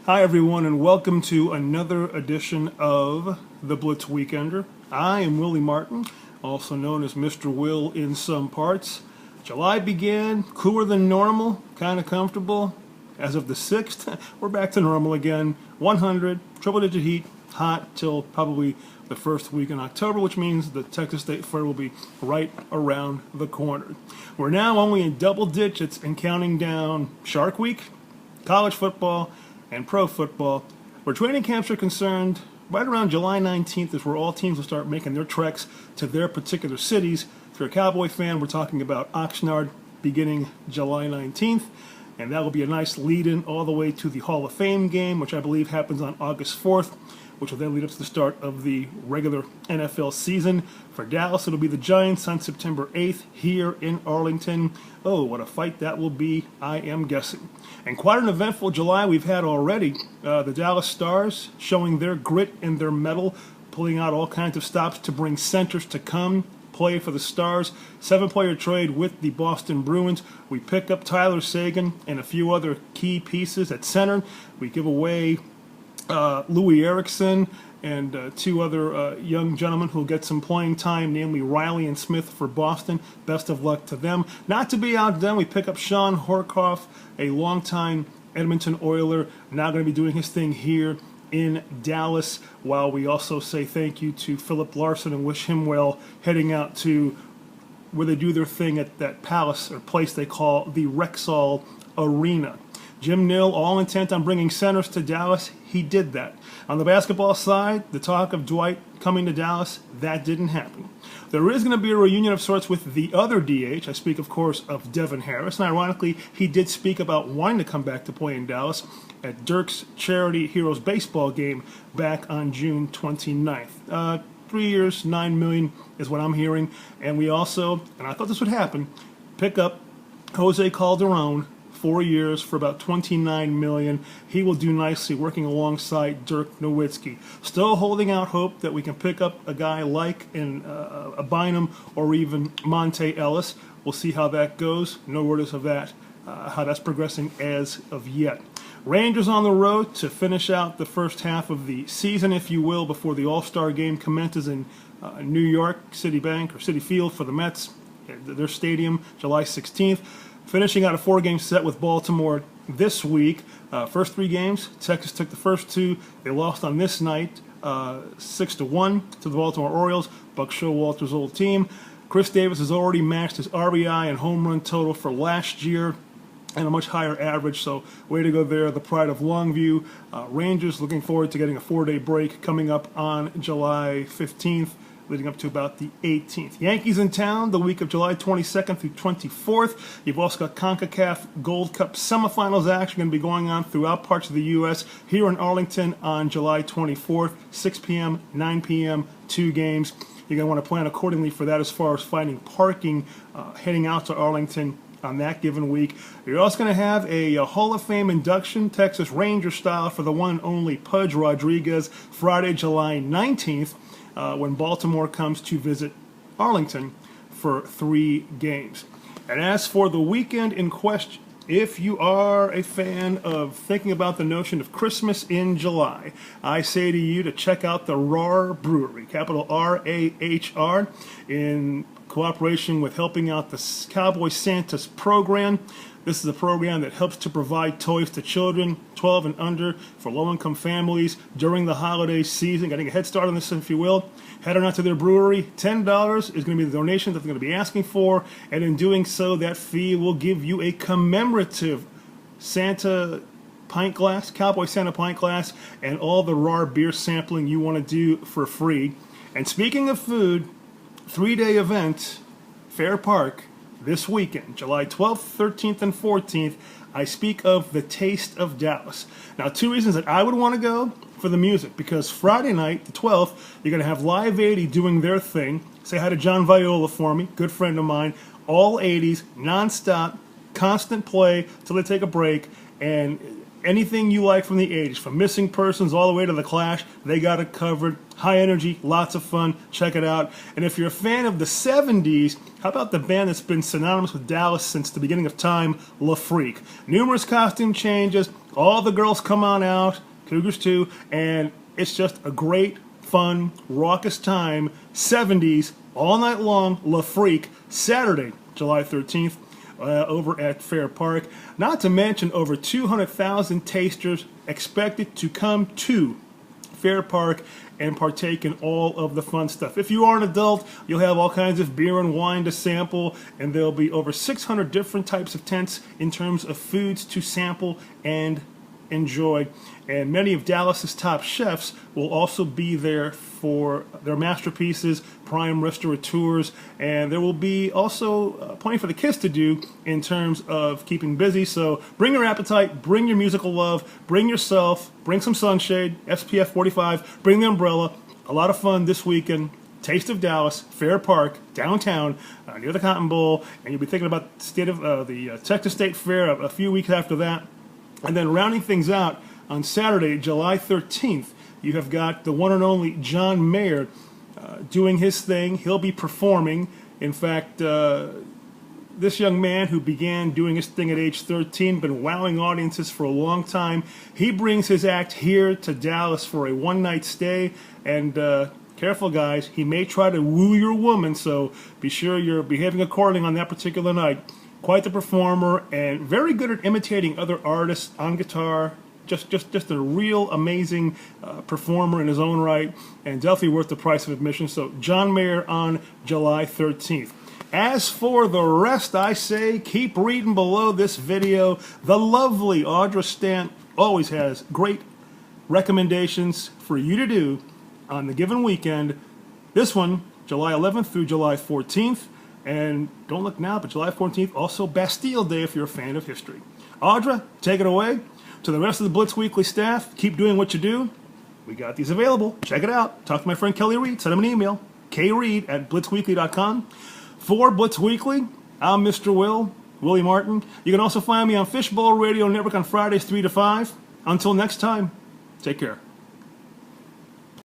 Hi, everyone, and welcome to another edition of the Blitz Weekender. I am Willie Martin, also known as Mr. Will in some parts. July began cooler than normal, kind of comfortable. As of the 6th, we're back to normal again. 100, triple-digit heat, hot till probably the first week in October, which means the Texas State Fair will be right around the corner. We're now only in double digits and counting down Shark Week, college football, and pro football. Where training camps are concerned, right around July 19th is where all teams will start making their treks to their particular cities. If you're a Cowboy fan, we're talking about Oxnard beginning July 19th, and that will be a nice lead-in all the way to the Hall of Fame game, which I believe happens on August 4th, which will then lead up to the start of the regular NFL season. For Dallas, it'll be the Giants on September 8th here in Arlington. Oh, what a fight that will be, I am guessing. And quite an eventful July we've had already. The Dallas Stars showing their grit and their mettle, pulling out all kinds of stops to bring centers to come play for the Stars. 7-player trade with the Boston Bruins. We pick up Tyler Seguin and a few other key pieces at center. We give away Louis Erickson and two other young gentlemen who will get some playing time, namely Riley and Smith for Boston. Best of luck to them. Not to be outdone, we pick up Sean Horkoff, a longtime Edmonton Oiler, now going to be doing his thing here in Dallas, while we also say thank you to Philip Larson and wish him well heading out to where they do their thing at that palace or place they call the Rexall Arena. Jim Nill, all intent on bringing centers to Dallas. He did that. On the basketball side, the talk of Dwight coming to Dallas, that didn't happen. There is going to be a reunion of sorts with the other DH. I speak, of course, of Devin Harris. And ironically, he did speak about wanting to come back to play in Dallas at Dirk's Charity Heroes baseball game back on June 29th. 3 years, $9 million is what I'm hearing. And we also, and I thought this would happen, pick up Jose Calderon, 4 years for about $29 million. He will do nicely working alongside Dirk Nowitzki. Still holding out hope that we can pick up a guy like a Bynum or even Monte Ellis. We'll see how that goes. No word is of that, how that's progressing as of yet. Rangers on the road to finish out the first half of the season, if you will, before the All-Star game commences in New York, City Bank or City Field for the Mets, their stadium, July 16th. Finishing out a 4-game set with Baltimore this week. First 3 games, Texas took the first 2. They lost on this night 6-1 to the Baltimore Orioles, Buck Showalter's old team. Chris Davis has already matched his RBI and home run total for last year and a much higher average, so way to go there, the pride of Longview. Rangers looking forward to getting a 4-day break coming up on July 15th. Leading up to about the 18th. Yankees in town the week of July 22nd through 24th. You've also got CONCACAF Gold Cup semifinals action going to be going on throughout parts of the U.S. Here in Arlington on July 24th, 6 p.m., 9 p.m., 2 games. You're going to want to plan accordingly for that as far as finding parking heading out to Arlington on that given week. You're also going to have a Hall of Fame induction, Texas Ranger style, for the one and only Pudge Rodriguez, Friday, July 19th. When Baltimore comes to visit Arlington for 3 games. And as for the weekend in question, if you are a fan of thinking about the notion of Christmas in July, I say to you to check out the RAR Brewery, capital R-A-H-R, in cooperation with helping out the Cowboy Santa's program. This is a program that helps to provide toys to children 12 and under for low-income families during the holiday season. Getting a head start on this, if you will. Head on out to their brewery. $10 is going to be the donation that they're going to be asking for, and in doing so, that fee will give you a commemorative Santa pint glass, Cowboy Santa pint glass, and all the RAR beer sampling you want to do for free. And speaking of food, 3-day event, Fair Park, this weekend, July 12th, 13th, and 14th, I speak of the Taste of Dallas. Now, 2 reasons that I would want to go for the music, because Friday night, the 12th, you're going to have Live 80 doing their thing. Say hi to John Viola for me, good friend of mine. All 80s, nonstop, constant play till they take a break, and anything you like from the 80s, from Missing Persons all the way to The Clash, they got it covered. High energy, lots of fun. Check it out. And if you're a fan of the 70s, how about the band that's been synonymous with Dallas since the beginning of time, La Freak? Numerous costume changes. All the girls come on out. Cougars too. And it's just a great, fun, raucous time. 70s, all night long, La Freak, Saturday, July 13th. Over at Fair Park. Not to mention over 200,000 tasters expected to come to Fair Park and partake in all of the fun stuff. If you are an adult, you'll have all kinds of beer and wine to sample, and there'll be over 600 different types of tents in terms of foods to sample and enjoy. And many of Dallas's top chefs will also be there for their masterpieces, prime restaurateurs, and there will be also plenty for the kids to do in terms of keeping busy. So bring your appetite, bring your musical love, bring yourself, bring some sunshade, SPF 45, bring the umbrella. A lot of fun this weekend. Taste of Dallas, Fair Park, downtown, near the Cotton Bowl, and you'll be thinking about the state of the Texas State Fair a few weeks after that. And then rounding things out, on Saturday, July 13th, you have got the one and only John Mayer doing his thing. He'll be performing. In fact, this young man who began doing his thing at age 13, been wowing audiences for a long time. He brings his act here to Dallas for a one-night stay. And careful, guys, he may try to woo your woman, so be sure you're behaving accordingly on that particular night. Quite the performer and very good at imitating other artists on guitar. Just a real amazing performer in his own right, and definitely worth the price of admission. So John Mayer on July 13th. As for the rest, I say keep reading below this video. The lovely Audra Stamp always has great recommendations for you to do on the given weekend. This one, July 11th through July 14th. And don't look now, but July 14th, also Bastille Day if you're a fan of history. Audra, take it away. To the rest of the Blitz Weekly staff, keep doing what you do. We got these available. Check it out. Talk to my friend Kelly Reed. Send him an email. kreed@blitzweekly.com. For Blitz Weekly, I'm Mr. Willie Martin. You can also find me on Fishbowl Radio Network on Fridays 3 to 5. Until next time, take care.